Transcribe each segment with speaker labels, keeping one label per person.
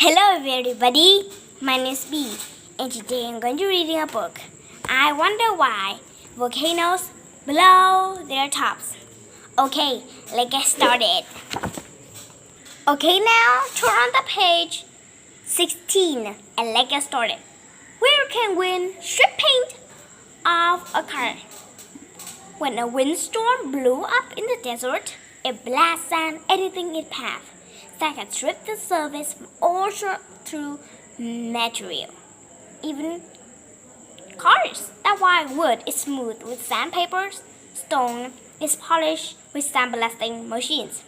Speaker 1: Hello everybody, my name is B and today I'm going to be reading a book. I wonder why volcanoes blow their tops. Okay, let's get started. Okay, now turn on the page 16 and let's get started. Where can wind strip paint off a car? When a windstorm blew up in the desert, it blasts sand anything it passed. That can strip the surface from all through material. Even cars. That's why wood is smooth with sandpapers, stone is polished with sandblasting machines.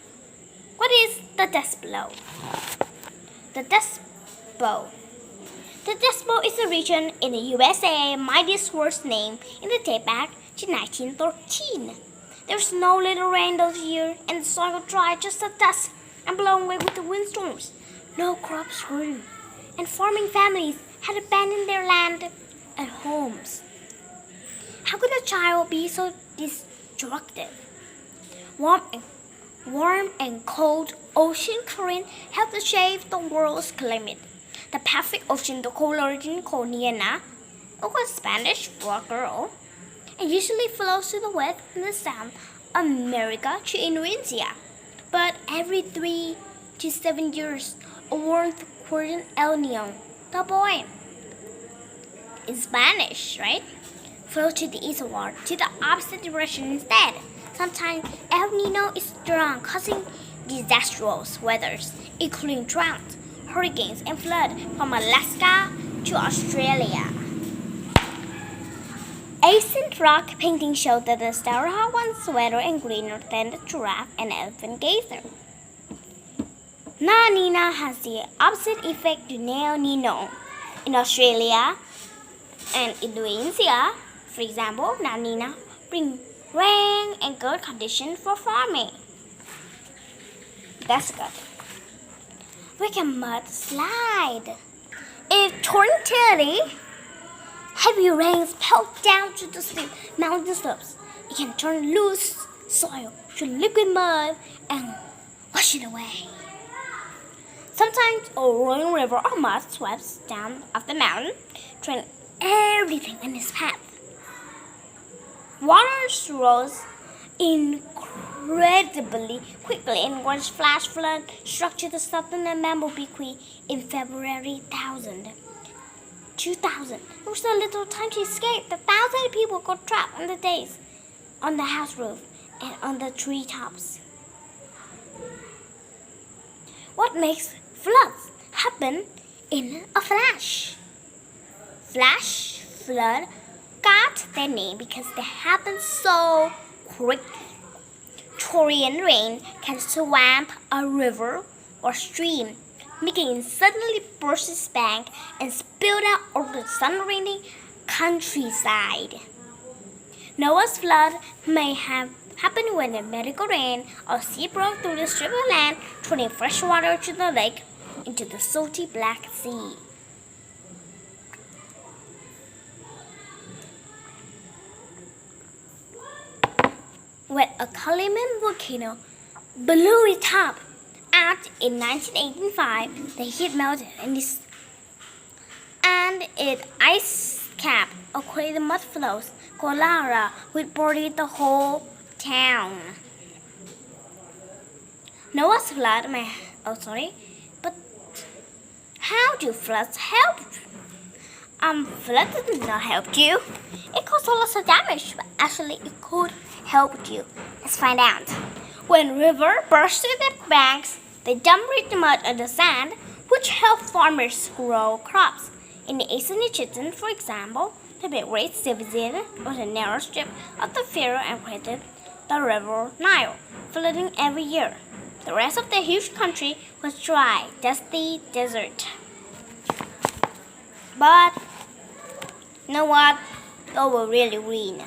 Speaker 1: What is the Dust Bowl? The Dust Bowl. The Dust Bowl is a region in the USA mightiest was named in the date back to 1913. There was no little rain those years, and the soil dried just as dust and blown away with the windstorms. No crops grew, and farming families had abandoned their land and homes. How could a child be so destructive? Warm and cold ocean current helped to shape the world's climate. The Pacific Ocean, the cold origin called Niana, it was Spanish for a girl, and usually flows to the west and the south America to Indonesia. But every 3 to 7 years, a warmth current El Niño, the boy, in Spanish, right? Flows to the eastward, to the opposite direction instead. Sometimes El Niño is strong, causing disastrous weathers, including droughts, hurricanes, and flood from Alaska to Australia. Ancient rock paintings show that the Sahara once wetter and greener than the giraffe and elephant geyser. La Nina has the opposite effect to El Nino. In Australia and Indonesia, for example, La Nina brings rain and good conditions for farming. That's good. We can mud slide. If torrentially heavy rains pelt down to the mountain slopes, it can turn loose soil to liquid mud and wash it away. Sometimes a rolling river or mud sweeps down off the mountain, draining everything in its path. Water rose incredibly quickly and one flash flood struck to the southern Bumblebee Creek in February 2000. It was a little time to escape. 1,000 people got trapped on the days, on the house roof, and on the treetops. What makes floods happen in a flash? Flash flood got their name because they happen so quickly. Torrential rain can swamp a river or stream, making it suddenly burst its bank and spill out over the sun-raining countryside. Noah's flood may have happened when a medical rain or sea broke through the strip of land, turning fresh water to the lake into the salty Black Sea. When a Kalimantan volcano blew its top out in 1985, the heat melted and its ice cap created mud flows called lava, which buried the whole town. Noah's flood but how do floods help? Floods did not help you. It caused a lot of damage, but actually it could help you. Let's find out. When river bursted their banks, they dumped the mud and the sand, which helped farmers grow crops. In the eastern Egyptian, for example, the big Great Division was a narrow strip of the Pharaoh and created the river Nile, flooding every year. The rest of the huge country was dry, dusty desert. But you know what? They were really green.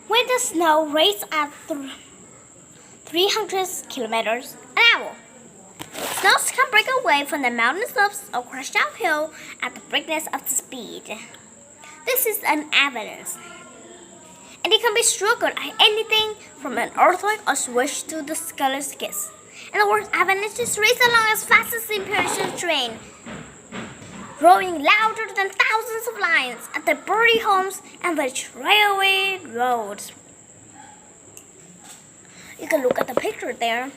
Speaker 1: When the snow raised at 300 kilometers an hour, snows can break away from the mountain slopes or crash downhill at the breakneck of the speed. This is an evidence. and it can be triggered at anything from an earthquake or switch to the scarlet kiss. In other words, avalanches race along as fast as the imperial train, roaring louder than thousands of lions at the buried homes and the railway roads. You can look at the picture there.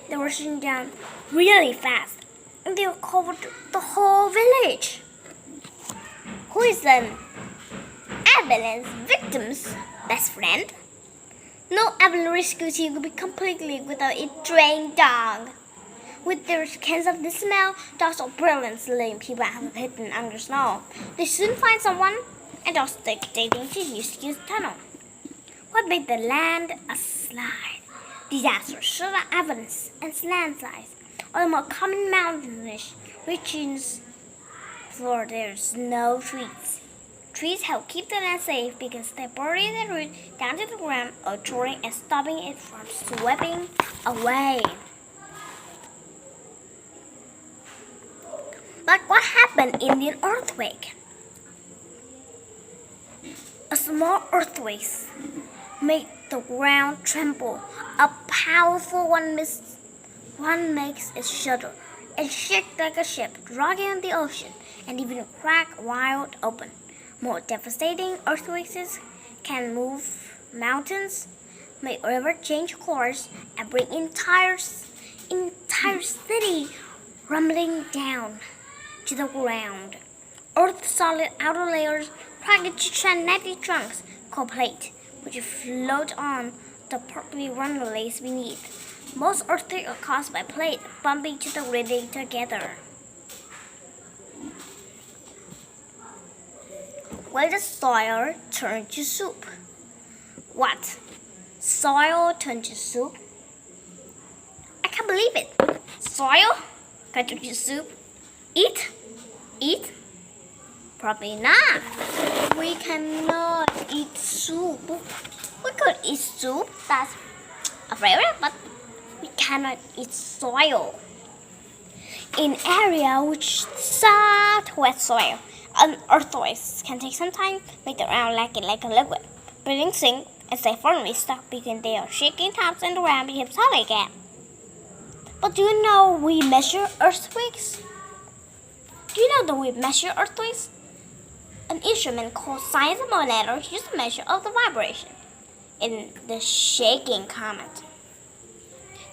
Speaker 1: They were rushing down really fast, and they covered the whole village. Who is an avalanche victim's best friend? No avalanche rescue team could be completely without a trained dog. With their sense of the smell, dogs are brilliant slaying people have hidden under snow. They soon find someone, and dogs dictating to rescue the tunnel. What made the land a slide? Disasters, such as avalanches and landslides, are the more common mountainous regions for there's no trees. Trees help keep the land safe because they bury the root down to the ground, altering and stopping it from sweeping away. Like what happened in the earthquake. A small earthquake made the ground tremble. A powerful one makes it shudder and shake like a ship rocking on the ocean, and even crack wide open. More devastating earthquakes can move mountains, make rivers change course, and bring entire city rumbling down to the ground. Earth's solid outer layers crack into gigantic chunks called plate, which float on the partly runways beneath. Most earthquakes are caused by plate bumping to the grid together. Will the soil turn to soup? What? Soil turn to soup? I can't believe it. Soil can turn to soup? Eat? Probably not. We cannot eat soup. We could eat soup, that's a favorite, but we cannot eat soil. In area which soft wet soil, an earthquake can take some time, make the ground like a liquid. Breathing sink and stay firmly stuck because they are shaking tops and the ground becomes solid again. But do you know we measure earthquakes? Do you know that we measure earthquakes? An instrument called seismometer uses to measure of the vibration in the shaking comet.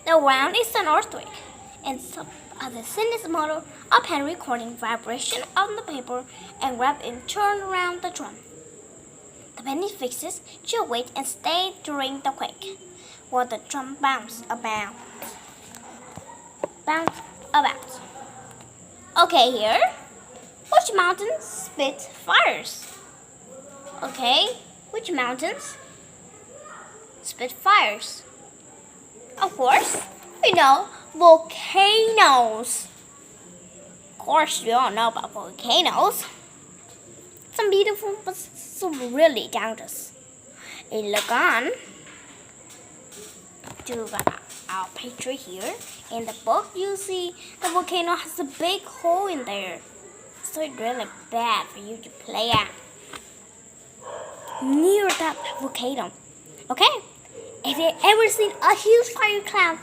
Speaker 1: The ground is an earthquake, and some of the thinnest motor a pen recording vibration on the paper and grab and turn around the drum. The pen is fixed to wait and stay during the quake, while the drum bounce about. Okay, here. Which mountains spit fires? Okay, which mountains spit fires? Of course, we know volcanoes. Of course, we all know about volcanoes. Some beautiful, but some really dangerous. And look on to our picture here. In the book, you see the volcano has a big hole in there. So it's really bad for you to play at near that volcano. Okay? If you've ever seen a huge fire cloud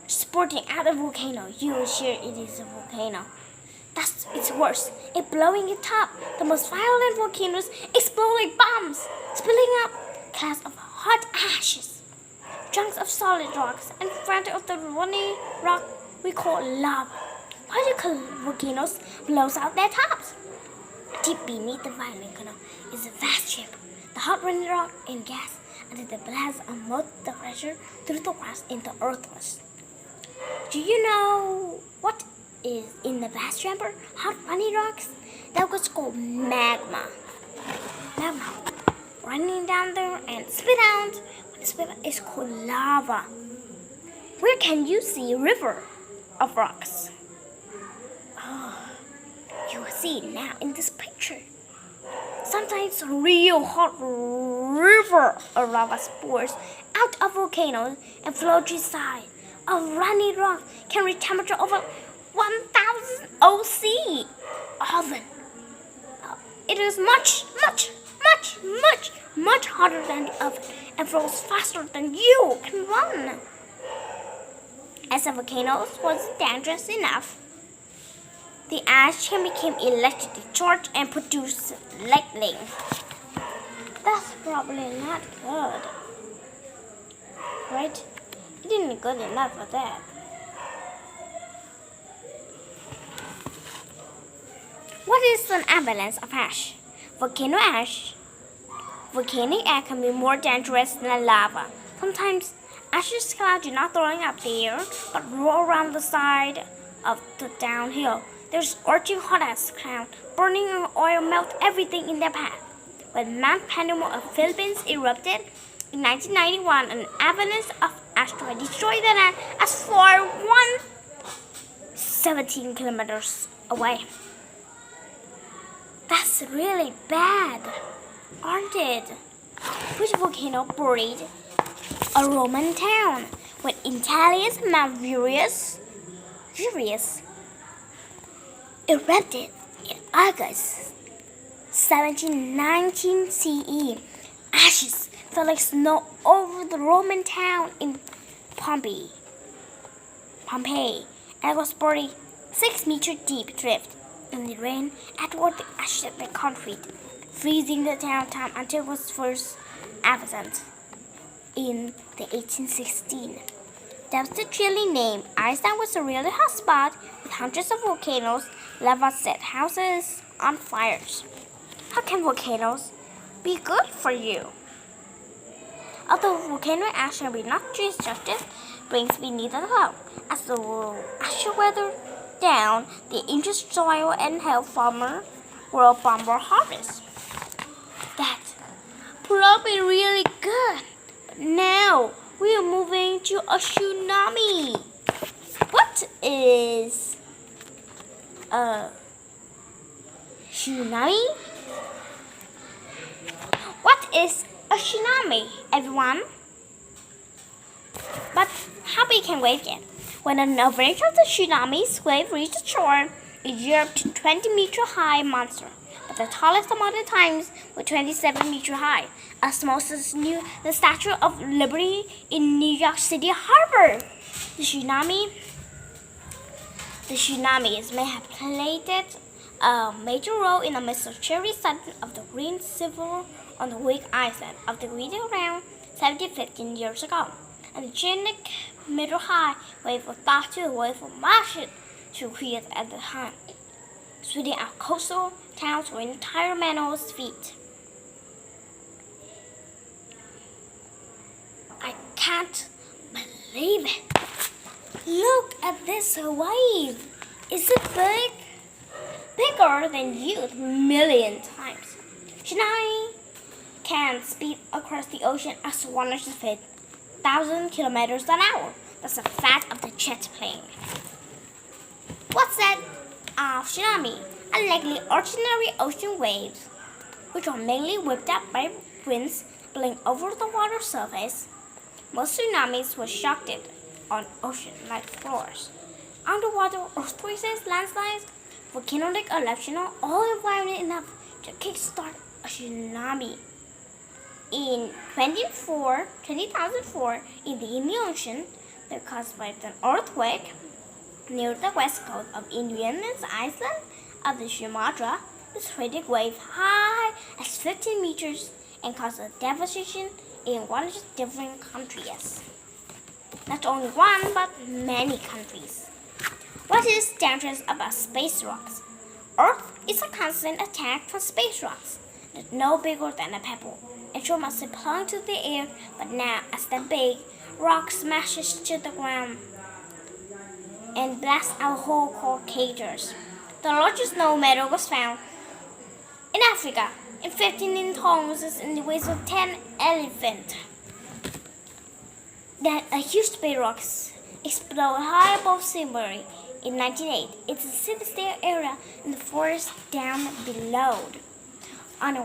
Speaker 1: spurting out of a volcano, you will sure it is a volcano. It's worse. It blowing it up. The most violent volcanoes explode like bombs, spilling up clouds of hot ashes, chunks of solid rocks, and front of the running rock we call lava. Why do volcanoes blow out their tops? Deep beneath the volcano is a vast chamber. The hot running rock and gas under the blast unload the pressure through the crust into earthquakes. Do you know what is in the vast chamber? Hot running rocks? That was called magma. Magma running down there and spit out. When the spit out is called lava. Where can you see a river of rocks? You will see it now in this picture. Sometimes a real hot river of lava pours out of volcanoes and flows inside. A running rock can reach temperature over 1000 OC oven. It is much much hotter than the oven and froze faster than you can run. As the volcano was dangerous enough, the ash can become electrically charged and produce lightning. That's probably not good, right? It isn't good enough for that. What is an avalanche of ash? Volcano ash. Volcanic ash can be more dangerous than lava. Sometimes ashes clouds do not throwing up the air, but roll around the side of the downhill. There's scorching hot ash cloud, burning oil melt everything in their path. When Mount Panama of Philippines erupted in 1991, an avalanche of asteroids destroyed the land as far as 17 kilometers away. That's really bad, aren't it? Which volcano buried a Roman town? When Italia's Mount Vesuvius erupted in August 1719 CE, ashes fell like snow over the Roman town in Pompeii, and it was buried 6-meter deep drift in the rain toward the ashes like concrete, freezing the town until it was first absent in the 1816. That was the chilly name. Iceland was a really hot spot with hundreds of volcanoes. Lava set houses on fires. How can volcanoes be good for you? Although volcano ash can be not destructive, brings beneath the cloud. As the ash weather down, the interest soil and help farmer grow bumper harvest. That's probably really good. But now we are moving to a tsunami. What is a tsunami? What is a tsunami, everyone? But how big can waves get? When an average of the tsunami's wave reached the shore, it erupted to 20-meter high monster. But the tallest among the times was 27 meters high, as small as the Statue of Liberty in New York City Harbor. The tsunamis may have played a major role in the mystery sudden of the Green Silver on the weak Iceland of the region around 15 years ago. And the gigantic middle-high wave was thought to have from Martian to create at the time, sweeping out coastal towns for entire man's feet. I can't believe it. Look at this wave. Is it big? Bigger than you a million times. Tsunami can speed across the ocean as 150,000 kilometers an hour. That's the fat of the jet plane. What's that? Tsunami, unlikely ordinary ocean waves, which are mainly whipped up by winds blowing over the water surface. Most tsunamis were shocked on ocean-like floors. Underwater earthquakes, landslides, volcanic eruption are all violent enough to kickstart a tsunami. In 2004, in the Indian Ocean, they caused by an earthquake near the west coast of Indonesia's island of the Sumatra. This created wave high as 15 meters and caused a devastation in 100 different countries. Not only one, but many countries. What is dangerous about space rocks? Earth is a constant attack from space rocks. They're no bigger than a pebble, and sure must have clung to the air, but now as the big rock smashes to the ground and blasts out whole core craters. The largest known meteor was found in Africa in 15 tons in the weight of 10 elephants. Then a huge bedrock exploded high above Simbury in 1908. It's a sinister area in the forest down below. On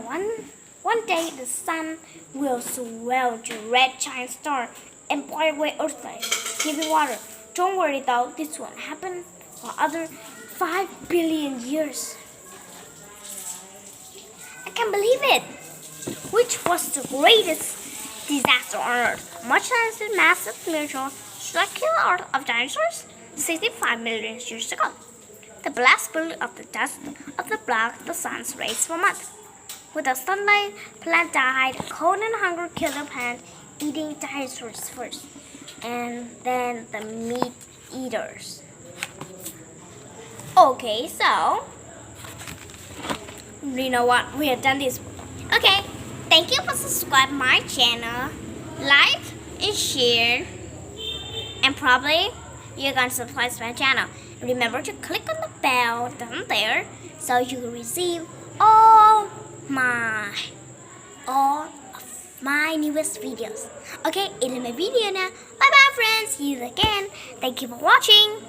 Speaker 1: one day, the sun will swell to a red giant star and blow away Earthlight, giving water. Don't worry though, this won't happen for other 5 billion years. I can't believe it. which was the greatest disaster on Earth, much as the massive meteor struck the Earth of dinosaurs 65 million years ago. The blast blew up the dust of the block the sun's rays from it. With the sunlight, plant died. Cold and hunger killed the plant, eating dinosaurs first, and then the meat eaters. Okay, so you know what? We have done this. Okay, thank you for subscribing my channel. Like and share, and probably you're gonna subscribe to my channel. Remember to click on the bell down there so you will receive all of my newest videos. Okay, it is my video now. Bye bye friends. See you again. Thank you for watching.